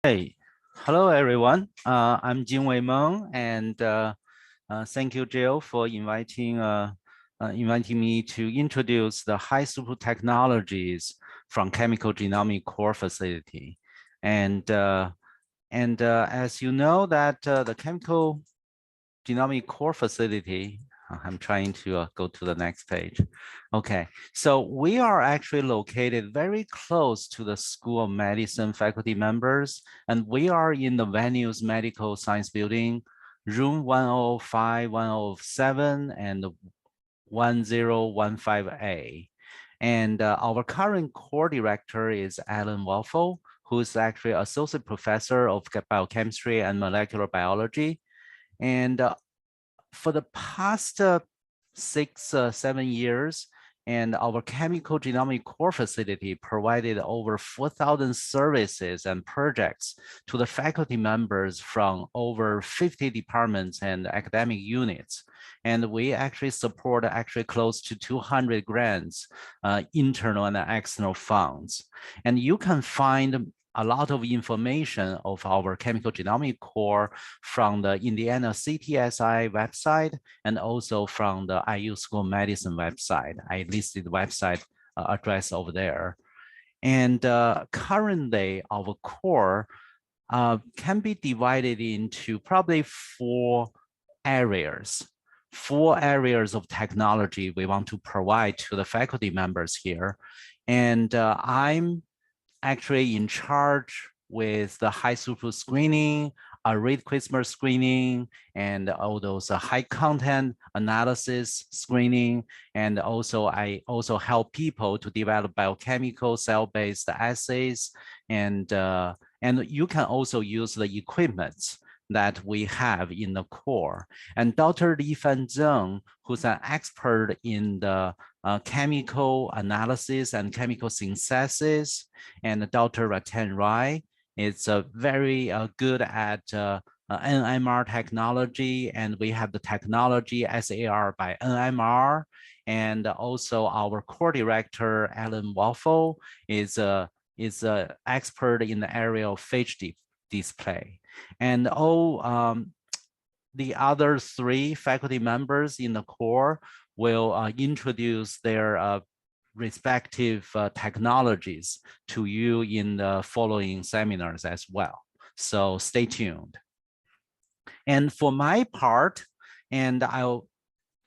Hey, hello everyone. I'm Jingwei Meng, and thank you, Jill, for inviting me to introduce the high-throughput technologies from Chemical Genomics Core Facility. And as you know, that the Chemical Genomics Core Facility. I'm trying to go to the next page. Okay, so we are actually located very close to the School of Medicine faculty members, and we are in the Venues Medical Science Building, room 105, 107, and 1015A. And our current core director is Alan Waffle, who is actually associate professor of biochemistry and molecular biology. And for the past 7 years, and our Chemical Genomics Core Facility provided over 4,000 services and projects to the faculty members from over 50 departments and academic units. And we actually support close to 200 grants, internal and external funds. And you can find a lot of information of our Chemical Genomics Core from the Indiana CTSI website and also from the IU School of Medicine website. I listed the website address over there. And currently, our core can be divided into probably four areas of technology we want to provide to the faculty members here. And I'm actually in charge with the high throughput screening, read CRISPR screening, and all those high content analysis screening. And also, I also help people to develop biochemical cell-based assays. And you can also use the equipment that we have in the core. And Dr. Li Fan Zheng, who's an expert in the chemical analysis and chemical synthesis, and Dr. Ratan Rai is very good at NMR technology, and we have the technology SAR by NMR, and also our core director, Alan Waffle, is an expert in the area of phage display. And all the other three faculty members in the core will introduce their respective technologies to you in the following seminars as well. So stay tuned. And for my part, and I'll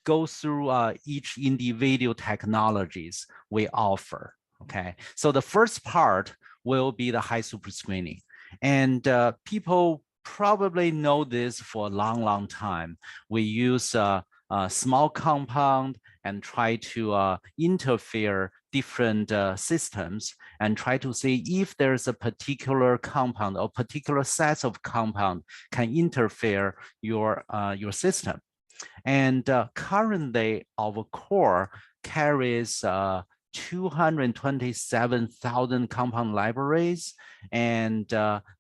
go through each individual technologies we offer, okay? So the first part will be the high throughput screening. And people probably know this for a long time. We use a small compound and try to interfere different systems and try to see if there's a particular compound or particular set of compound can interfere your system. And currently, our core carries 227,000 compound libraries. And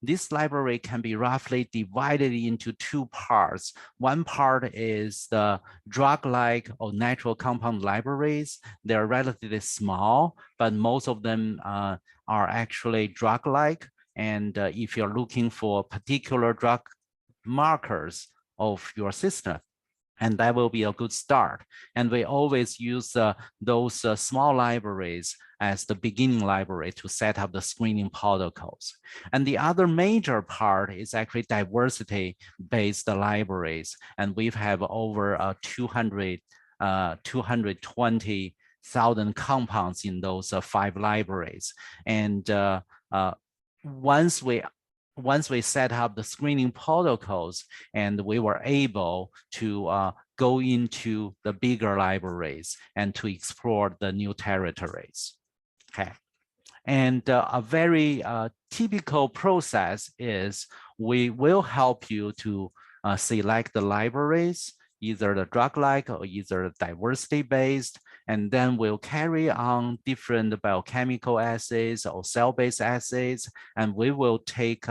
this library can be roughly divided into two parts. One part is the drug-like or natural compound libraries. They're relatively small, but most of them are actually drug-like. And if you're looking for particular drug markers of your system, and that will be a good start. And we always use those small libraries as the beginning library to set up the screening protocols. And the other major part is actually diversity-based libraries. And we have over 220,000 compounds in those 5 libraries. And once we set up the screening protocols, and we were able to go into the bigger libraries and to explore the new territories. Okay. And a very typical process is we will help you to select the libraries, either the drug-like or either diversity-based, and then we'll carry on different biochemical assays or cell-based assays, and we will take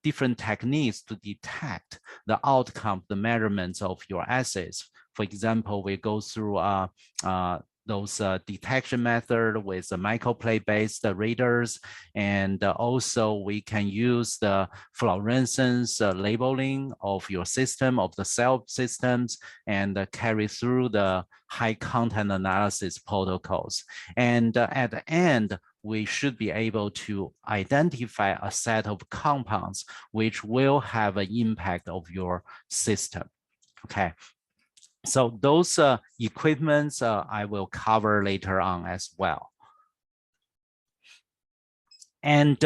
different techniques to detect the outcome, the measurements of your assays. For example, we go through those detection method with the microplate-based readers, and also we can use the fluorescence labeling of your system, of the cell systems, and carry through the high content analysis protocols. And at the end, we should be able to identify a set of compounds which will have an impact of your system. Okay. So those equipments I will cover later on as well. And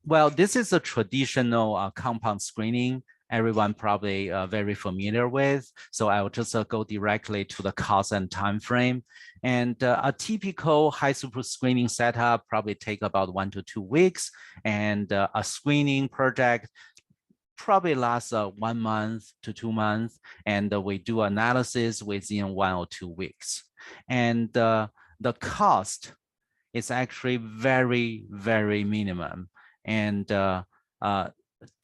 well, this is a traditional compound screening. Everyone probably very familiar with. So I'll just go directly to the cost and time frame. And a typical high-throughput screening setup probably take about 1 to 2 weeks. And a screening project probably lasts 1 month to 2 months. And we do analysis within 1 or 2 weeks. And the cost is actually very, very minimum. And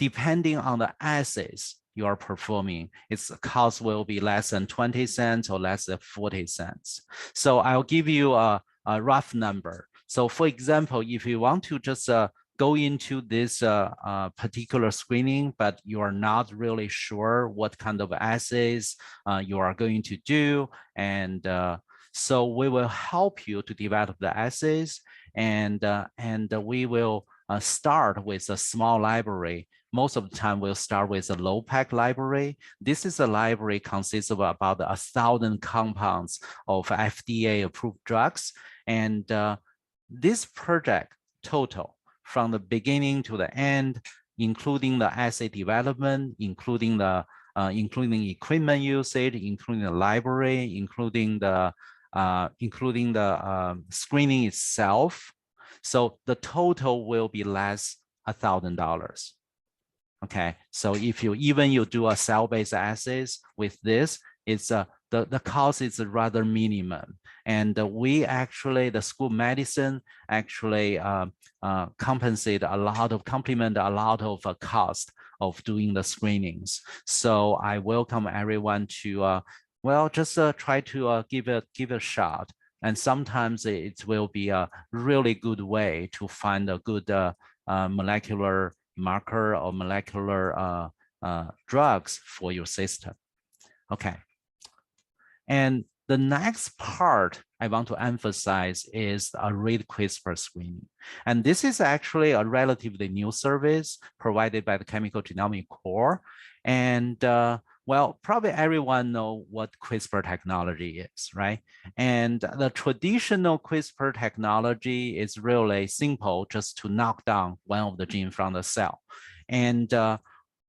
depending on the assays you are performing, its cost will be less than 20 cents or less than 40 cents. So I'll give you a rough number. So for example, if you want to just go into this particular screening, but you are not really sure what kind of assays you are going to do, and so we will help you to develop the assays, and we will start with a small library. Most of the time, we'll start with a low-pack library. This is a library consists of about 1,000 compounds of FDA-approved drugs, and this project total from the beginning to the end, including the assay development, including the equipment usage, including the library, including the screening itself. So the total will be less $1,000. Okay, so if you do a cell-based assays with this, it's the cost is rather minimum. And we actually, the school of medicine actually complement a lot of cost of doing the screenings. So I welcome everyone to well, just try to give it a shot. And sometimes it will be a really good way to find a good molecular marker or molecular drugs for your system. Okay. And the next part I want to emphasize is a read CRISPR screening. And this is actually a relatively new service provided by the Chemical Genomics Core. And well, probably everyone knows what CRISPR technology is, right? And the traditional CRISPR technology is really simple, just to knock down one of the genes from the cell. And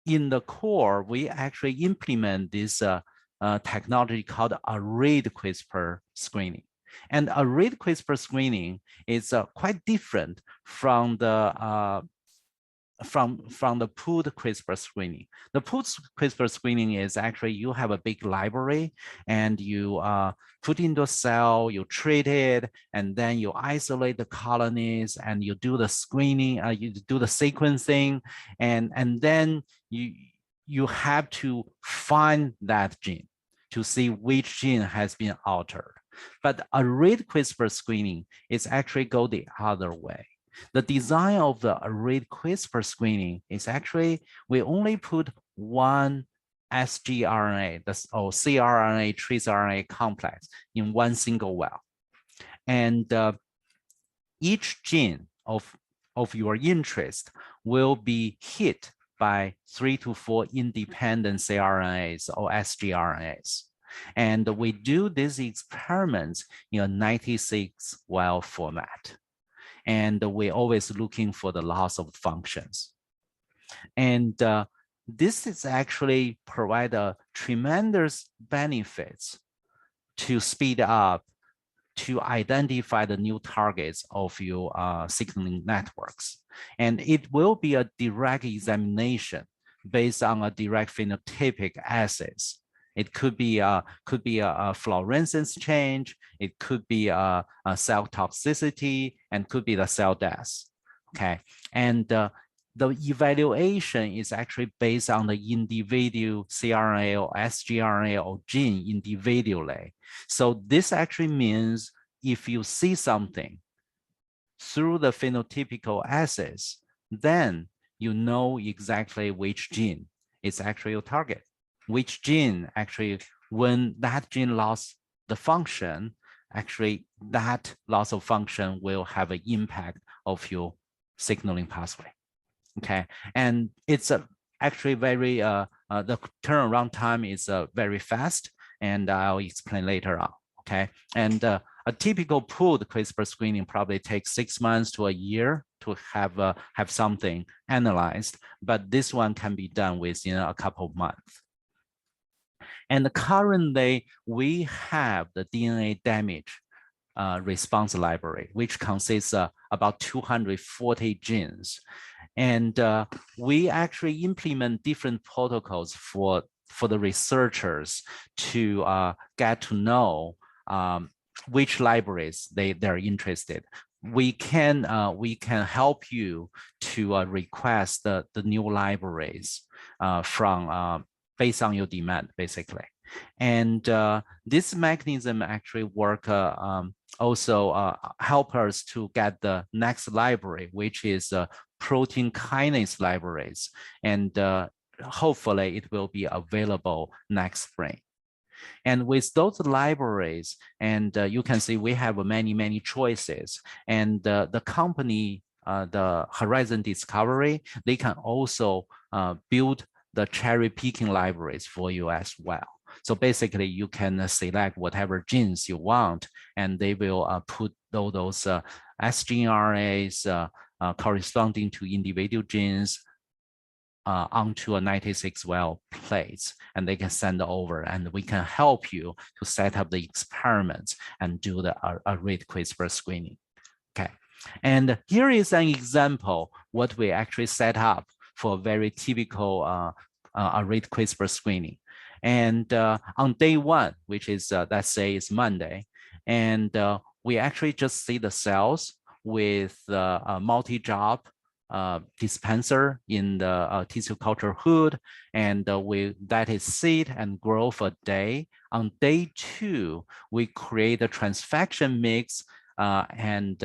in the core, we actually implement this technology called a read CRISPR screening. And a read CRISPR screening is quite different from the pooled CRISPR screening. The pooled CRISPR screening is actually you have a big library and you put into a cell, you treat it, and then you isolate the colonies and you do the screening, you do the sequencing, and then you have to find that gene to see which gene has been altered. But a read CRISPR screening is actually go the other way. The design of the read CRISPR screening is actually, we only put one sgRNA, or cRNA, trace RNA complex in one single well. And each gene of your interest will be hit by 3 to 4 independent cRNAs or sgRNAs. And we do these experiments in a 96 well format. And we're always looking for the loss of functions. And this is actually provide a tremendous benefits to speed up, to identify the new targets of your signaling networks. And it will be a direct examination based on a direct phenotypic assays. It could be a fluorescence change, it could be a cell toxicity, and could be the cell death. Okay, and the evaluation is actually based on the individual cRNA or sgRNA or gene individually. So this actually means if you see something through the phenotypical assays, then you know exactly which gene is actually your target. Which gene actually, when that gene lost the function, actually that loss of function will have an impact of your signaling pathway. Okay, and it's actually very, the turnaround time is very fast, and I'll explain later on. Okay, and a typical pooled CRISPR screening probably takes 6 months to a year to have something analyzed, but this one can be done within a couple of months. And currently, we have the DNA damage response library, which consists of about 240 genes. And we actually implement different protocols for the researchers to get to know which libraries they're interested. We can help you to request the new libraries from based on your demand, basically. And this mechanism actually work also help us to get the next library, which is protein kinase libraries. And hopefully it will be available next spring. And with those libraries, and you can see we have many choices. And the company, the Horizon Discovery, they can also build the cherry picking libraries for you as well. So basically, you can select whatever genes you want, and they will put all those sgRNAs corresponding to individual genes onto a 96-well plates, and they can send over, and we can help you to set up the experiments and do the array CRISPR screening. Okay, and here is an example what we actually set up for a very typical array CRISPR screening. And on day one, which is let's say it's Monday, and we actually just see the cells with a multi-job dispenser in the tissue culture hood, and that is seed and grow for a day. On day two, we create a transfection mix and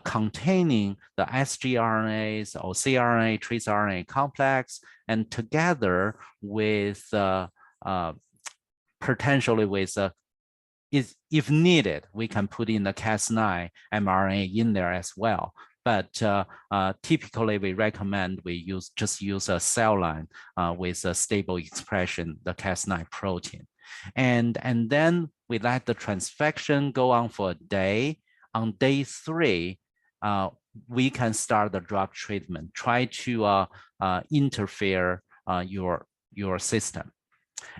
containing the sgRNAs or cRNA, trace RNA complex, and together with potentially with if needed, we can put in the Cas9 mRNA in there as well. But typically, we recommend we just use a cell line with a stable expression, the Cas9 protein. And then we let the transfection go on for a day. On day three, we can start the drug treatment, try to interfere your system.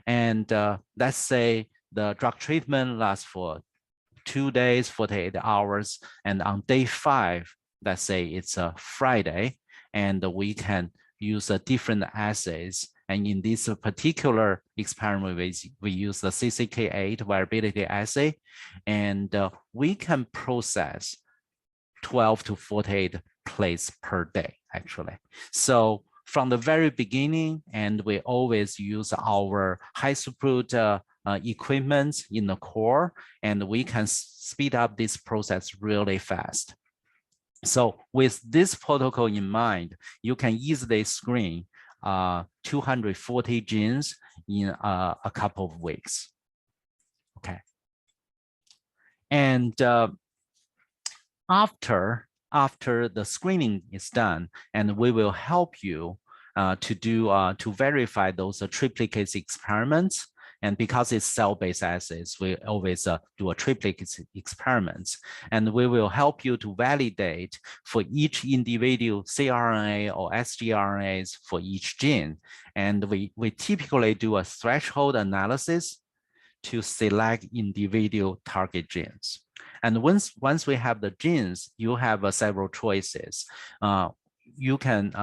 And let's say the drug treatment lasts for 2 days, 48 hours. And on day 5, let's say it's a Friday, and we can use different assays. And in this particular experiment, we use the CCK8 variability assay, and we can process 12 to 48 plates per day, actually. So from the very beginning, and we always use our high-throughput equipment in the core, and we can speed up this process really fast. So with this protocol in mind, you can easily screen 240 genes in a couple of weeks. Okay. And after the screening is done, and we will help you to verify those triplicates experiments. And because it's cell-based assays, we always do a triplicate experiments, and we will help you to validate for each individual cRNA or sgRNAs for each gene. And we typically do a threshold analysis to select individual target genes. And once we have the genes, you have several choices. You can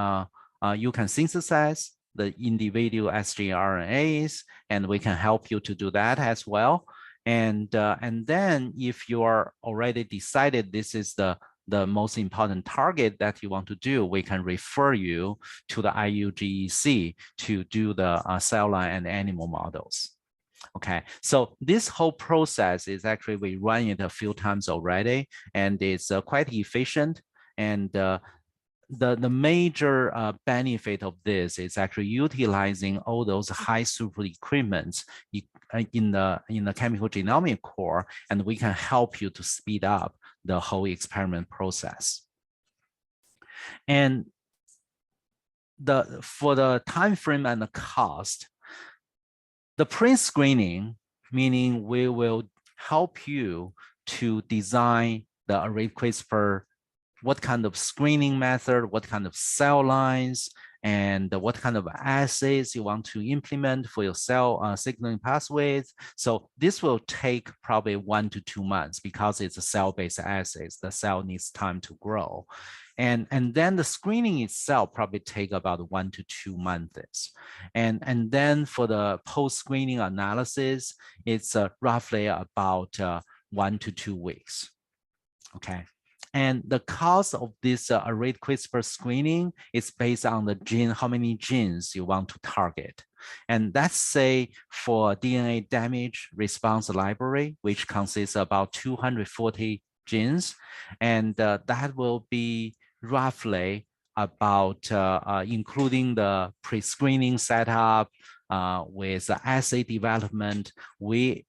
synthesize the individual sgRNAs, and we can help you to do that as well. And then if you are already decided this is the most important target that you want to do, we can refer you to the IUGEC to do the cell line and animal models. Okay, so this whole process is actually, we run it a few times already, and it's quite efficient. And the major benefit of this is actually utilizing all those high throughput equipments in the chemical genomic core, and we can help you to speed up the whole experiment process. And for the time frame and the cost, the pre-screening, meaning we will help you to design the array CRISPR, what kind of screening method, what kind of cell lines, and what kind of assays you want to implement for your cell signaling pathways. So this will take probably 1 to 2 months because it's a cell-based assays. The cell needs time to grow. And then the screening itself probably take about 1 to 2 months. And then for the post-screening analysis, it's roughly about 1 to 2 weeks. Okay. And the cost of this array CRISPR screening is based on the gene, how many genes you want to target. And let's say for DNA damage response library, which consists about 240 genes, and that will be roughly about, including the pre-screening setup with assay development, we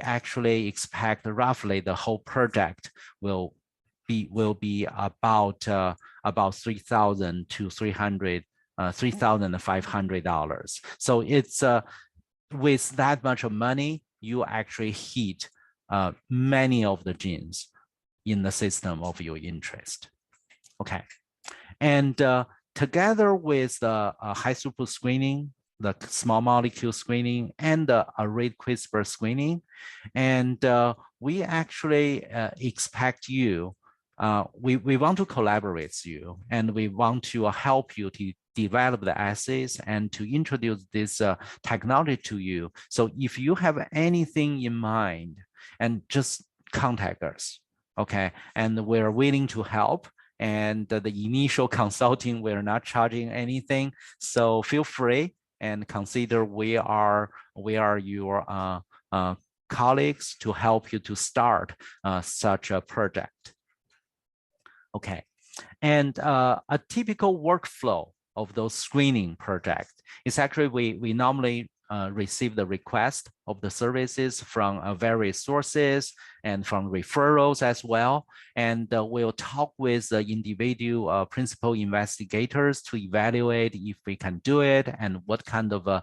actually expect roughly the whole project will be about $3,000 to $3,500. So it's with that much of money, you actually hit many of the genes in the system of your interest. Okay, and together with the high throughput screening, the small molecule screening, and the array CRISPR screening, and we actually expect you. We want to collaborate with you, and we want to help you to develop the assays and to introduce this technology to you. So if you have anything in mind, and just contact us, okay? And we're willing to help. And the initial consulting, we're not charging anything. So feel free and consider we are your colleagues to help you to start such a project. Okay, and a typical workflow of those screening projects is actually we normally receive the request of the services from various sources and from referrals as well. And we'll talk with the individual principal investigators to evaluate if we can do it and what kind of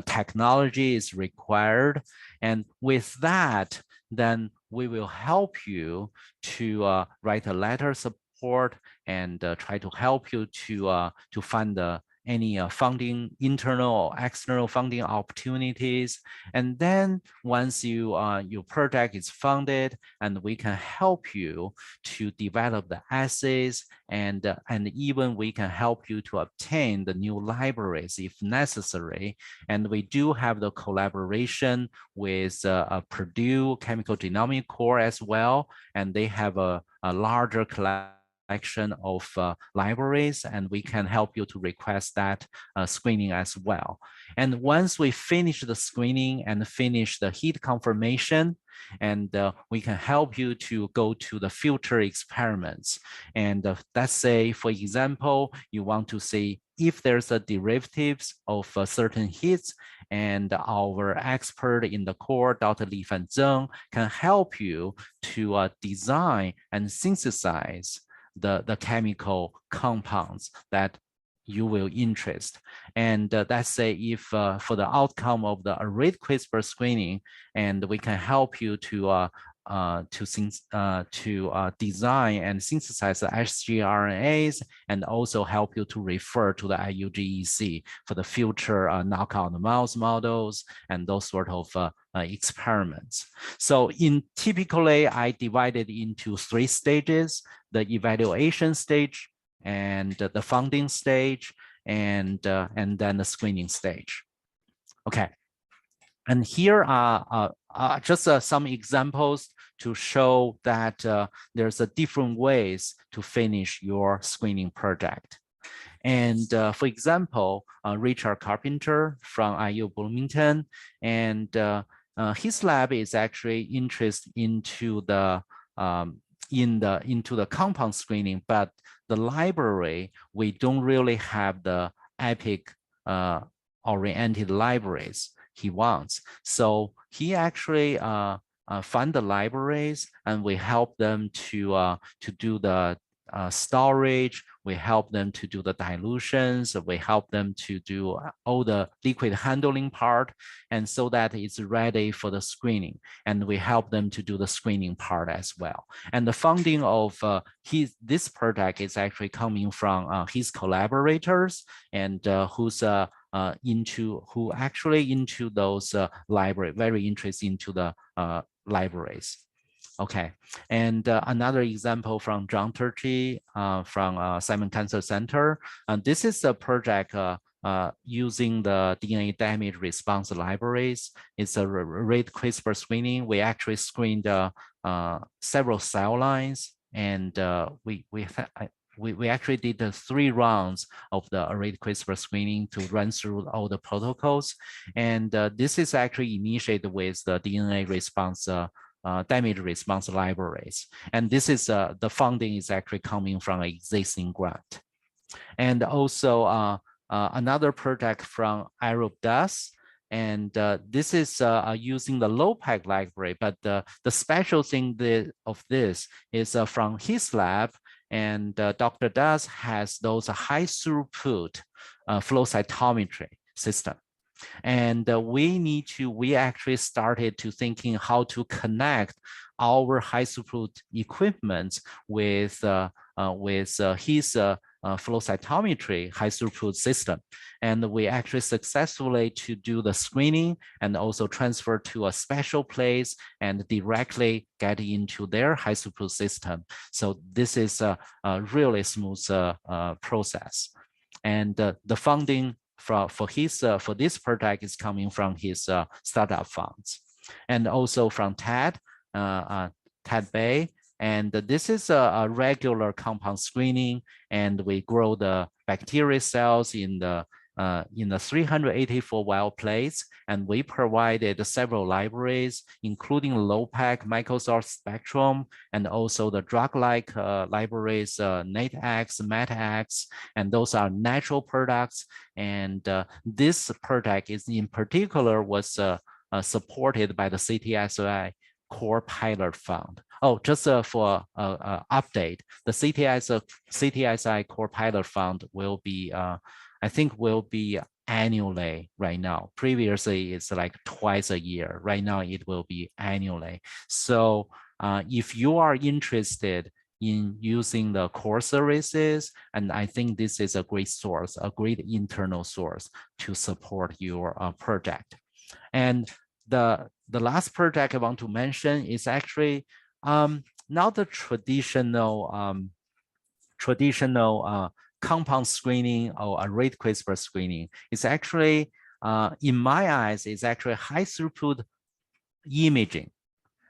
technology is required. And with that, then we will help you to write a letter support and try to help you to fund any funding, internal or external funding opportunities. And then once your project is funded, and we can help you to develop the assays, and even we can help you to obtain the new libraries if necessary. And we do have the collaboration with Purdue Chemical Genomics Core as well, and they have a larger collection of libraries, and we can help you to request that screening as well. And once we finish the screening and finish the heat confirmation, and we can help you to go to the future experiments. And let's say, for example, you want to see if there's a derivatives of certain hits, and our expert in the core, Dr. Li Fanzheng, can help you to design and synthesize the chemical compounds that you will interest. And let's say if for the outcome of the array CRISPR screening, and we can help you to design and synthesize the sgRNAs, and also help you to refer to the IUGEC for the future knockout mouse models and those sort of experiments. So typically, I divided into 3 stages: the evaluation stage, and the funding stage, and then the screening stage. Okay. And here are just some examples to show that there's different ways to finish your screening project. And for example, Richard Carpenter from IU Bloomington, and his lab is actually interested into the into the compound screening, but the library, we don't really have the epic oriented libraries he wants. So he actually fund the libraries, and we help them to do the storage. We help them to do the dilutions. We help them to do all the liquid handling part, and so that it's ready for the screening. And we help them to do the screening part as well. And the funding of this project is actually coming from his collaborators, and who actually into those library, very interested into the libraries. Okay, and another example from John Turchi from Simon Cancer Center. This is a project using the DNA damage response libraries. It's a rate CRISPR screening. We actually screened several cell lines, and we actually did 3 rounds of the array CRISPR screening to run through all the protocols. And this is actually initiated with the DNA response damage response libraries. And this is the funding is actually coming from an existing grant. And also another project from AeroDust. And this is using the low-pack library, but the special thing of this is from his lab, and Dr. Das has those high-throughput flow cytometry system. And we actually started to thinking how to connect our high throughput equipment with his flow cytometry high throughput system. And we actually successfully to do the screening and also transfer to a special place and directly get into their high throughput system. So this is a really smooth process. And the funding for this project is coming from his startup funds, and also from Ted Bay. And this is a regular compound screening, and we grow the bacteria cells in the 384 wild plates, and we provided several libraries, including low-pack microsoft spectrum, and also the drug-like libraries, NATX, MATX, and those are natural products. And this project is in particular was supported by the CTSI Core Pilot Fund. Oh, just for update, the CTSI Core Pilot Fund will be, I think will be annually right now. Previously, it's like twice a year. Right now, it will be annually. So if you are interested in using the core services, and I think this is a great source, a great internal source to support your project. And the last project I want to mention is actually not the traditional compound screening or array CRISPR screening. It's actually, in my eyes, it's actually high throughput imaging.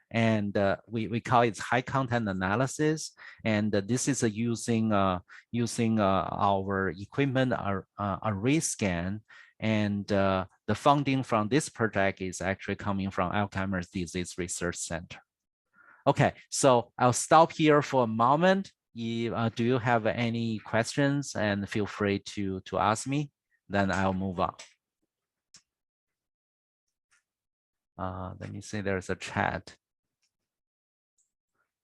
And we call it high content analysis. And this is using our equipment, our array scan. And the funding from this project is actually coming from Alzheimer's Disease Research Center. Okay, so I'll stop here for a moment. Do you have any questions? And feel free to ask me, then I'll move on. Let me see, there's a chat.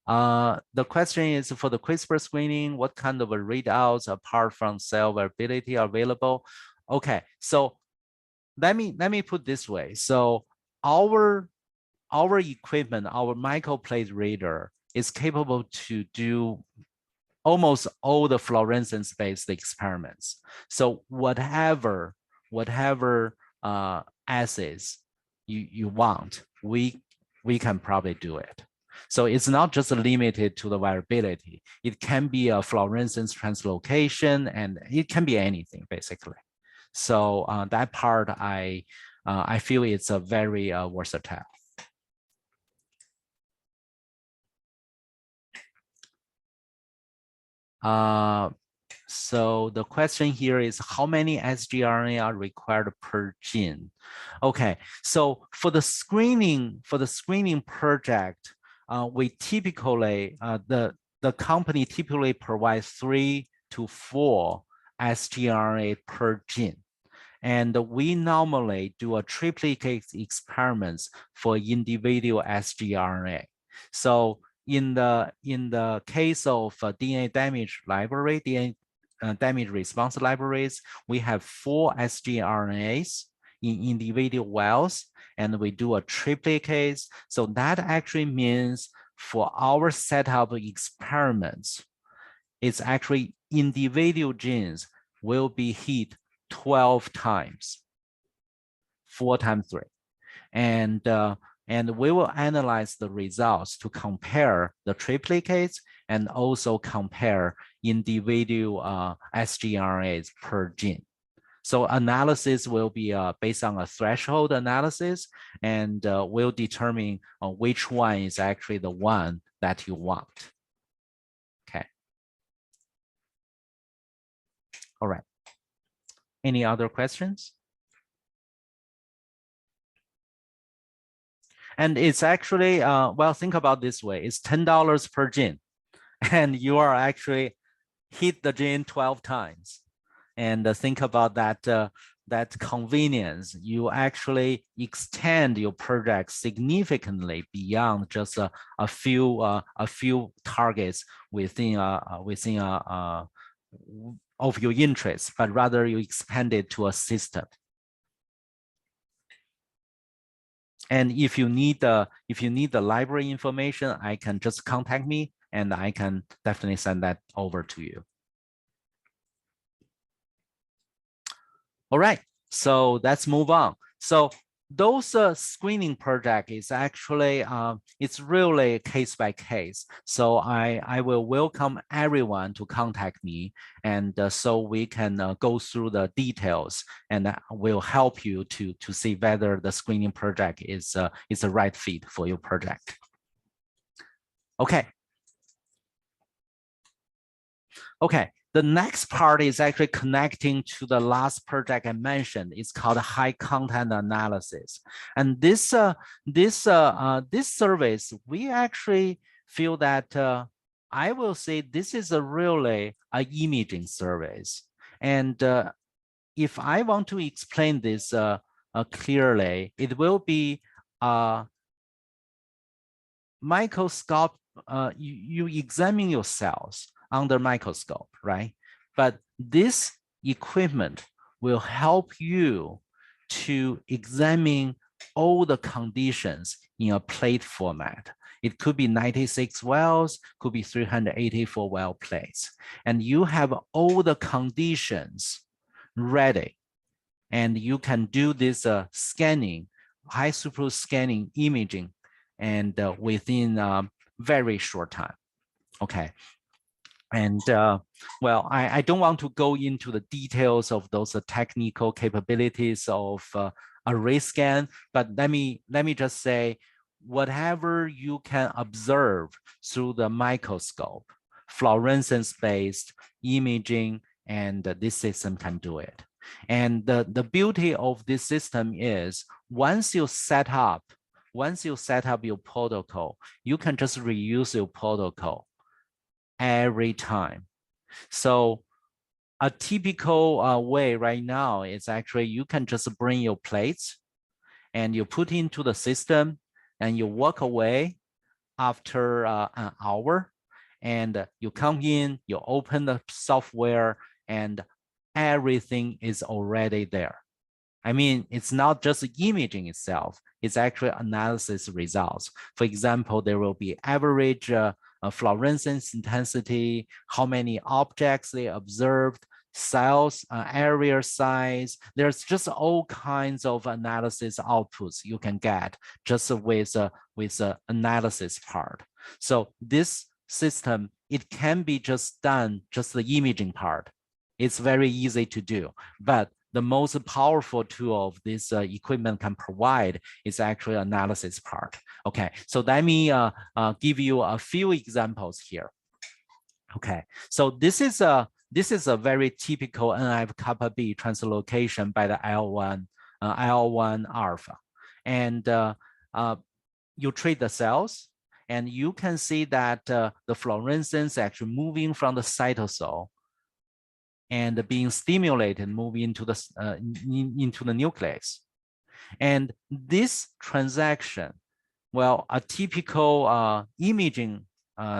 The question is, for the CRISPR screening, what kind of readouts apart from cell variability are available? Okay, so let me put this way. So our equipment, our Microplate Reader is capable to do almost all the fluorescence-based experiments. So whatever assays you want, we can probably do it. So it's not just limited to the variability. It can be a fluorescence translocation, and it can be anything basically. So that part, I feel it's a very versatile. So the question here is how many sgRNA are required per gene? Okay, so for the screening project, we typically the company typically provides 3 to 4 sgRNA per gene. And we normally do a triplicate experiments for individual sgRNA. So in the case of DNA damage library, DNA damage response libraries, we have 4 sgRNAs in individual wells, and we do a triplicate. So that actually means for our setup experiments, it's actually individual genes will be hit 12 times, 4 times 3. And we will analyze the results to compare the triplicates and also compare individual sgRNAs per gene. So analysis will be based on a threshold analysis, and will determine which one is actually the one that you want. Okay. All right. Any other questions? And it's actually, well, think about this way. It's $10 per gene, and you are actually hit the gene 12 times. And think about that, that convenience. You actually extend your project significantly beyond just a few targets within of your interest, but rather you expand it to a system. And if you need the library information, I can just contact me, and I can definitely send that over to you. All right, so let's move on. So those screening project is actually, it's really case by case. So I will welcome everyone to contact me, and so we can go through the details, and will help you to see whether the screening project is a right fit for your project. Okay. Okay. The next part is actually connecting to the last project I mentioned. It's called high content analysis. And this service, we actually feel that I will say this is really an imaging service. And if I want to explain this clearly, it will be microscope. You examine your cells under microscope, right? But this equipment will help you to examine all the conditions in a plate format. It could be 96 wells, could be 384 well plates. And you have all the conditions ready. And you can do this scanning, high throughput scanning, imaging, and within very short time. Okay. And well, I don't want to go into the details of those technical capabilities of array scan, but let me just say, whatever you can observe through the microscope, fluorescence-based imaging, and this system can do it. And the beauty of this system is once you set up your protocol, you can just reuse your protocol every time. So a typical way right now is actually you can just bring your plates and you put into the system and you walk away after an hour, and you come in, you open the software, and everything is already there. I mean, it's not just imaging itself, it's actually analysis results. For example, there will be average fluorescence intensity, how many objects they observed, cells, area size. There's just all kinds of analysis outputs you can get just with the analysis part. So this system, it can be just done, just the imaging part. It's very easy to do, but the most powerful tool of this equipment can provide is actually analysis part. Okay, so let me give you a few examples here. Okay, so this is this is a very typical NF kappa B translocation by the IL-1 alpha. And you treat the cells, and you can see that the fluorescence actually moving from the cytosol and being stimulated, moving into the nucleus. And this transaction, well, a typical imaging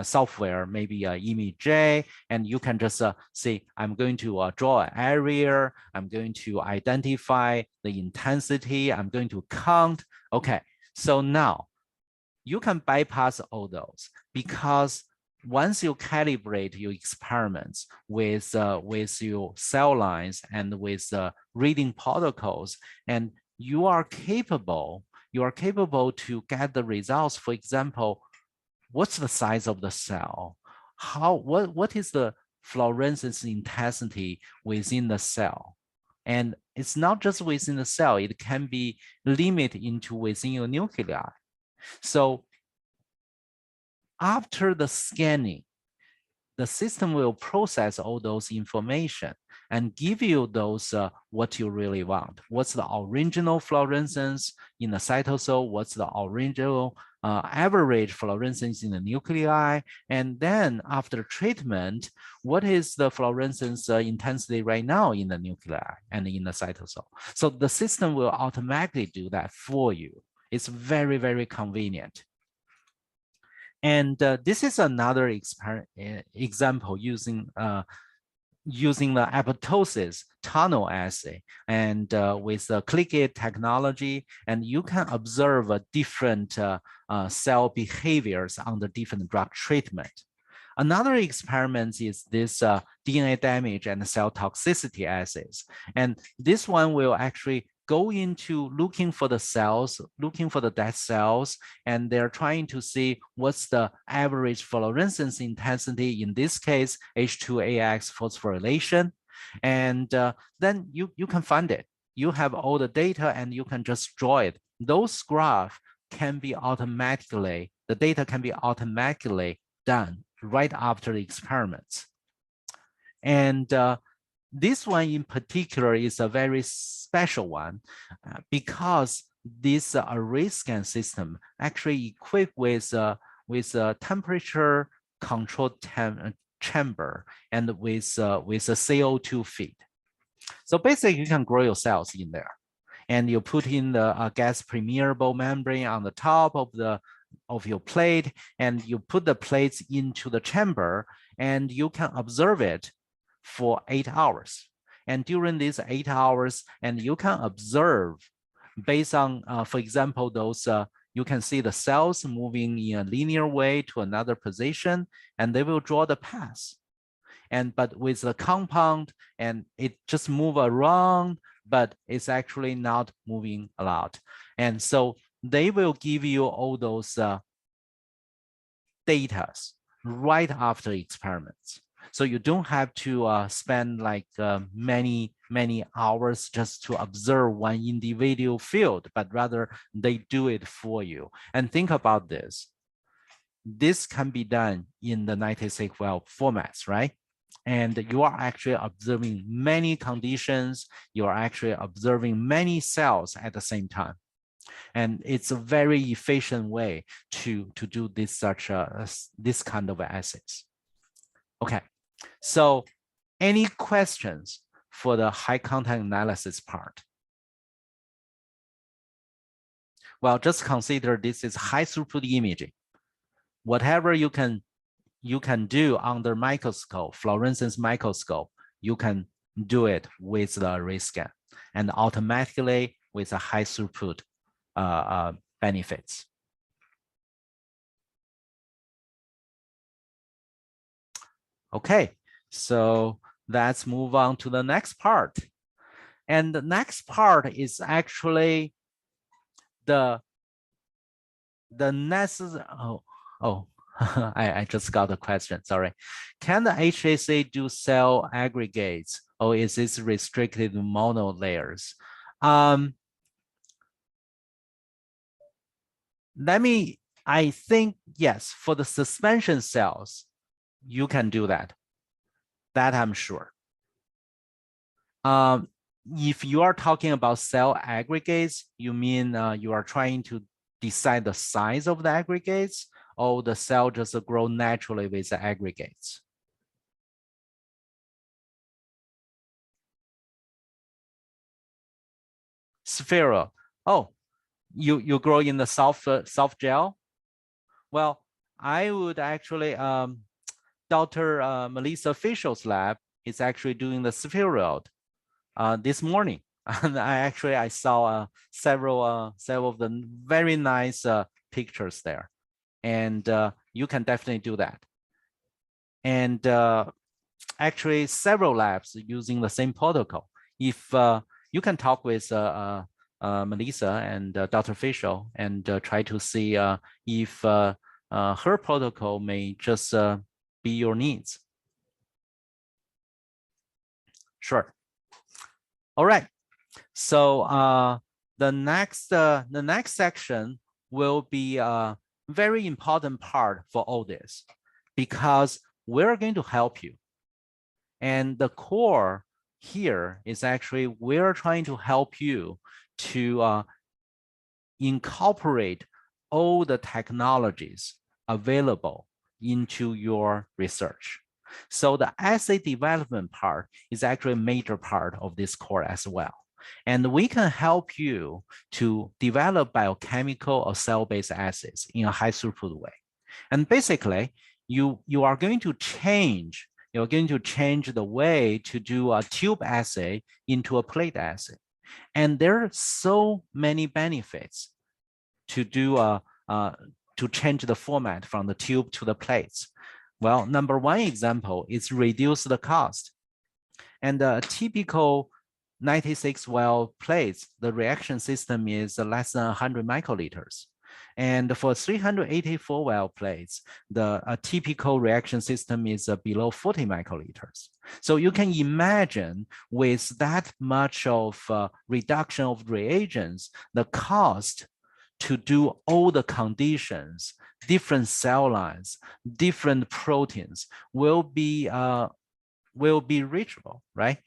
software, maybe ImageJ, and you can just say, I'm going to draw an area, I'm going to identify the intensity, I'm going to count. Okay, so now you can bypass all those, because once you calibrate your experiments with your cell lines and with reading protocols, and you are capable to get the results. For example, what's the size of the cell? What is the fluorescence intensity within the cell? And it's not just within the cell, it can be limited into within your nuclei. So after the scanning, the system will process all those information and give you those what you really want. What's the original fluorescence in the cytosol? What's the original average fluorescence in the nuclei? And then after treatment, what is the fluorescence intensity right now in the nuclei and in the cytosol? So the system will automatically do that for you. It's very, very convenient. And this is another example using the apoptosis tunnel assay, and with the Triplicates technology, and you can observe different cell behaviors under different drug treatment. Another experiment is this DNA damage and cell toxicity assays. And this one will actually go into looking for the cells, looking for the dead cells, and they're trying to see what's the average fluorescence intensity, in this case, H2AX phosphorylation. And then you can find it. You have all the data and you can just draw it. Those graphs can be automatically, the data can be automatically done right after the experiments. And this one in particular is a very special one because this array scan system actually equipped with a temperature controlled chamber and with a CO2 feed. So basically you can grow your cells in there, and you put in the gas permeable membrane on the top of your plate, and you put the plates into the chamber, and you can observe it for 8 hours. And during these 8 hours, and you can observe based on, for example, those, you can see the cells moving in a linear way to another position, and they will draw the path. But with the compound, and it just move around, but it's actually not moving a lot. And so they will give you all those data right after experiments. So you don't have to spend like many hours just to observe one individual field, but rather they do it for you. And think about this. This can be done in the 96-well formats, right? And you are actually observing many conditions. You are actually observing many cells at the same time. And it's a very efficient way to do this this kind of assays. Okay, so any questions for the high content analysis part? Well, just consider this is high throughput imaging. Whatever you can do under microscope, fluorescence microscope, you can do it with the array scan, and automatically with a high throughput benefits. Okay, so let's move on to the next part. And the next part is actually the necessary, I just got a question, sorry. Can the HAC do cell aggregates, or is this restricted to mono layers? I think, yes, for the suspension cells, you can do that. That I'm sure. If you are talking about cell aggregates, you mean you are trying to decide the size of the aggregates, or the cell just grow naturally with the aggregates? Spherical. Oh, you grow in the soft gel? Well, I would actually, Dr. Melissa Fishel's lab is actually doing the spherical this morning. And I saw several of the very nice pictures there. And you can definitely do that. And actually several labs using the same protocol. If you can talk with Melissa and Dr. Fischel and try to see if her protocol may just be your needs. Sure. All right. So the next section will be a very important part for all this, because we're going to help you. And the core here is actually we're trying to help you to incorporate all the technologies available into your research. So the assay development part is actually a major part of this core as well. And we can help you to develop biochemical or cell-based assays in a high throughput way. And basically, you are going to change the way to do a tube assay into a plate assay. And there are so many benefits to do to change the format from the tube to the plates. Well, number one example is reduce the cost. And the typical 96 well plates, the reaction system is less than 100 microliters. And for 384 well plates, the typical reaction system is below 40 microliters. So you can imagine with that much of reduction of reagents, the cost to do all the conditions, different cell lines, different proteins will be reachable, right?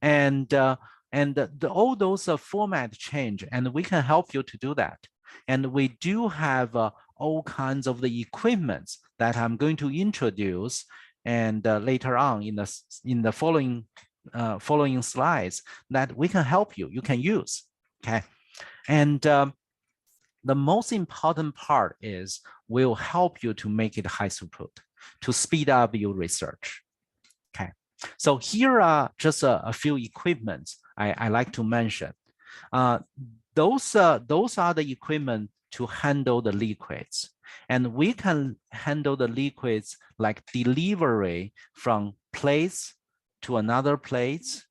And all those format change, and we can help you to do that. And we do have all kinds of the equipments that I'm going to introduce, and later on in the following slides that we can help you. You can use, okay? And the most important part is we'll help you to make it high throughput, to speed up your research. Okay, so here are just a few equipments I like to mention. Those are the equipment to handle the liquids. And we can handle the liquids like delivery from plates to another plates,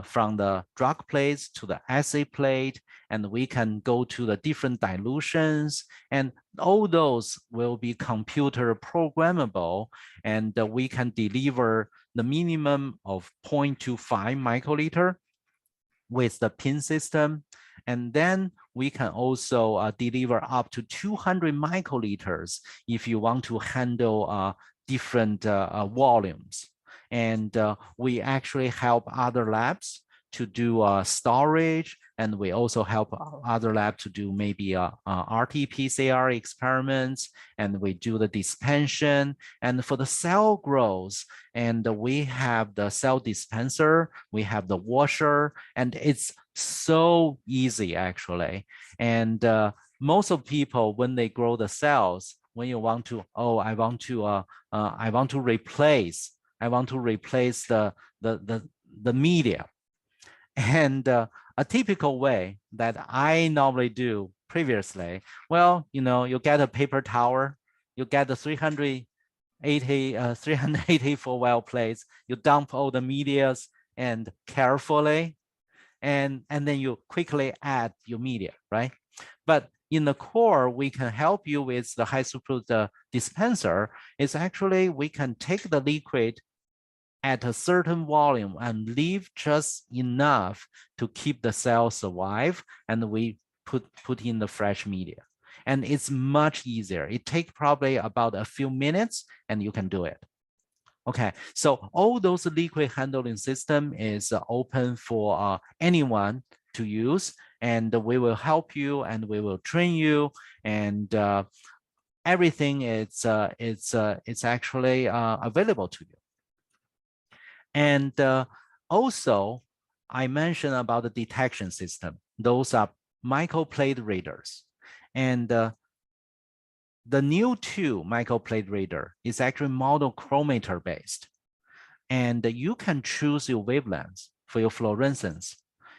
from the drug plates to the assay plate, and we can go to the different dilutions, and all those will be computer programmable, and we can deliver the minimum of 0.25 microliter with the pin system. And then we can also deliver up to 200 microliters if you want to handle different volumes. And we actually help other labs to do storage, and we also help other labs to do maybe RT-PCR experiments, and we do the dispensation. And for the cell growth, and we have the cell dispenser, we have the washer, and it's so easy actually. And most of people, when they grow the cells, when you want to, oh, I want to replace the media. And a typical way that I normally do previously, well, you get a paper towel, you get the 384 well plates, you dump all the medias and carefully, and then you quickly add your media, right? But in the core, we can help you with the high throughput dispenser. It's actually, we can take the liquid at a certain volume and leave just enough to keep the cell survive, and we put in the fresh media. And it's much easier. It takes probably about a few minutes and you can do it. Okay, so all those liquid handling system is open for anyone to use, and we will help you and we will train you, and everything it's actually available to you. And also, I mentioned about the detection system. Those are microplate readers, and the new 2 microplate reader is actually monochromator based. And you can choose your wavelengths for your fluorescence.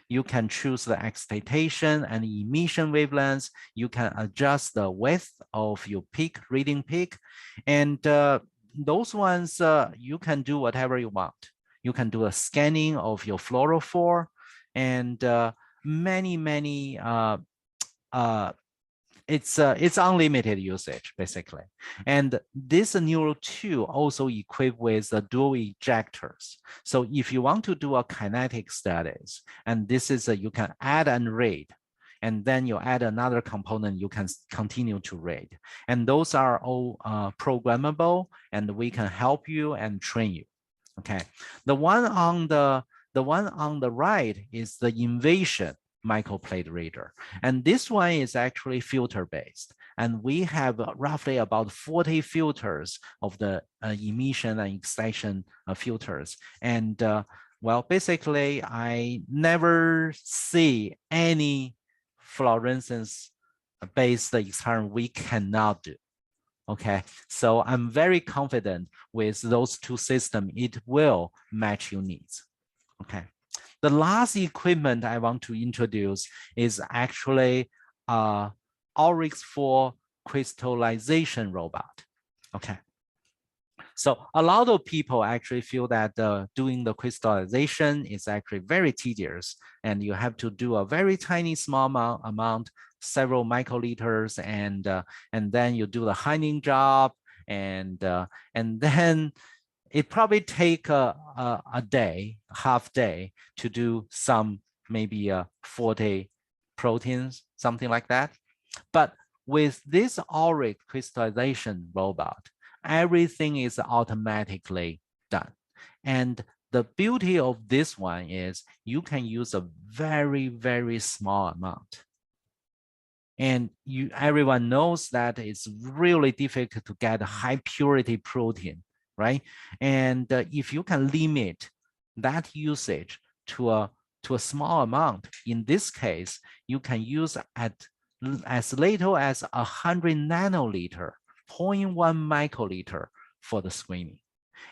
You can choose the excitation and emission wavelengths. You can adjust the width of your peak, reading peak. And those ones, you can do whatever you want. You can do a scanning of your fluorophore, and many it's unlimited usage basically. And this Neuro 2 also equipped with the dual ejectors. So if you want to do a kinetic studies, and this is you can add and read, and then you add another component, you can continue to read. And those are all programmable, and we can help you and train you. Okay, the one on the right is the invasion microplate reader. And this one is actually filter based. And we have roughly about 40 filters of the emission and excitation filters. And well, basically, I never see any fluorescence based experiment we cannot do. Okay, so I'm very confident with those 2 systems, it will match your needs. Okay. The last equipment I want to introduce is actually Oryx 4 crystallization robot. Okay. So a lot of people actually feel that doing the crystallization is actually very tedious, and you have to do a very tiny small amount, several microliters, and then you do the hiding job, and then it probably take a day, half day to do some maybe 40 proteins, something like that. But with this Oryx crystallization robot, everything is automatically done. And the beauty of this one is you can use a very small amount. And everyone knows that it's really difficult to get a high purity protein, right? And if you can limit that usage to a small amount, in this case, you can use at as little as 100 nanoliter, 0.1 microliter for the screening.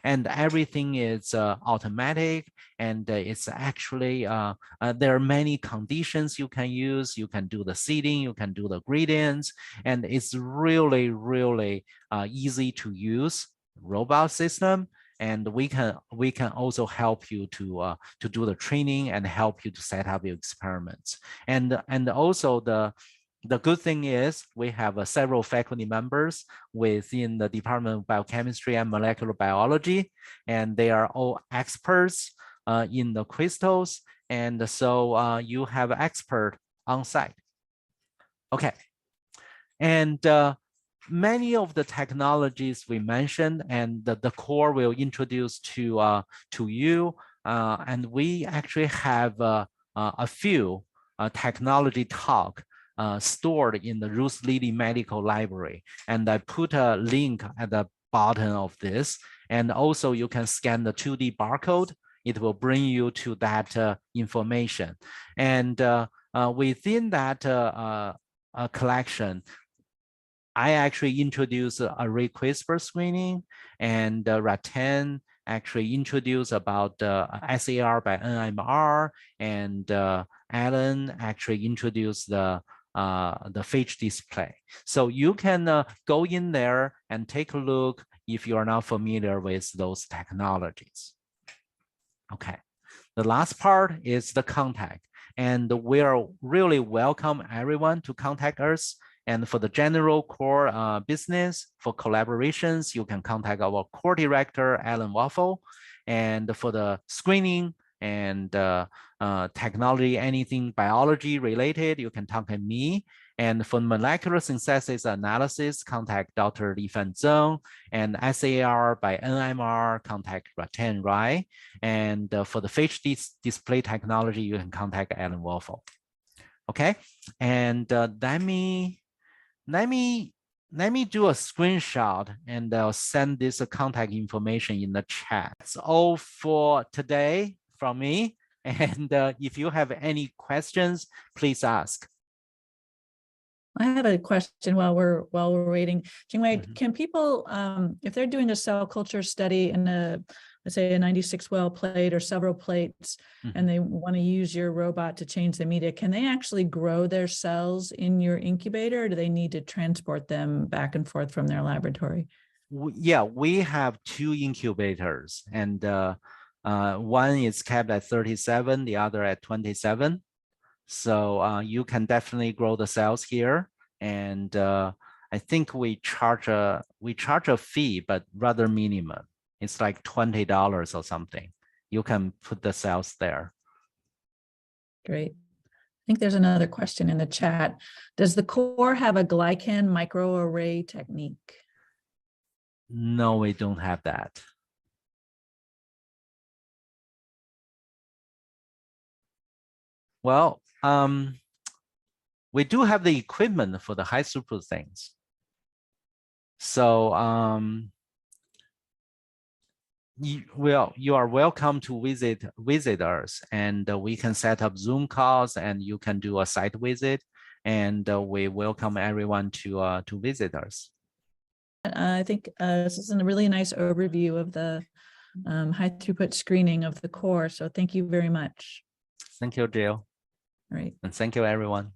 And everything is automatic, and it's actually there are many conditions you can use. You can do the seeding, you can do the gradients, and it's really easy to use robot system. And we can also help you to do the training and help you to set up your experiments. And also the good thing is we have several faculty members within the Department of Biochemistry and Molecular Biology, and they are all experts in the crystals. And so you have an expert on site. Okay. And many of the technologies we mentioned and the core will introduce to you. And we actually have a few technology talk stored in the Ruth Lilly Medical Library. And I put a link at the bottom of this. And also you can scan the 2D barcode. It will bring you to that information. And within that collection, I actually introduced array CRISPR screening, and Raten actually introduced about SAR by NMR, and Alan actually introduced the phage display. So you can go in there and take a look if you are not familiar with those technologies. Okay, the last part is the contact, and we are really welcome everyone to contact us. And for the general core business, for collaborations, you can contact our core director, Alan Waffle. And for the screening, and technology, anything biology related, you can talk to me. And for molecular synthesis analysis, contact Dr. Li Fan Zheng, and SAR by NMR, contact Ratan Rai. And for the phage display technology, you can contact Alan Wolfo. Okay, and let me do a screenshot, and I'll send this contact information in the chat. That's all for today from me. And if you have any questions, please ask. I have a question while we're waiting. Jingwei, can people, if they're doing a cell culture study in a, let's say a 96 well plate or several plates, and they want to use your robot to change the media, can they actually grow their cells in your incubator, or do they need to transport them back and forth from their laboratory? Yeah, we have 2 incubators, and one is capped at 37, the other at 27. So you can definitely grow the cells here, and I think we charge a fee, but rather minimum. It's like $20 or something. You can put the cells there. Great. I think there's another question in the chat. Does the core have a glycan microarray technique? No, we don't have that. Well, we do have the equipment for the high throughput things. So you are welcome to visit us, and we can set up Zoom calls, and you can do a site visit, and we welcome everyone to visit us. I think this is a really nice overview of the high throughput screening of the core. So thank you very much. Thank you, Jill. All right. And thank you, everyone.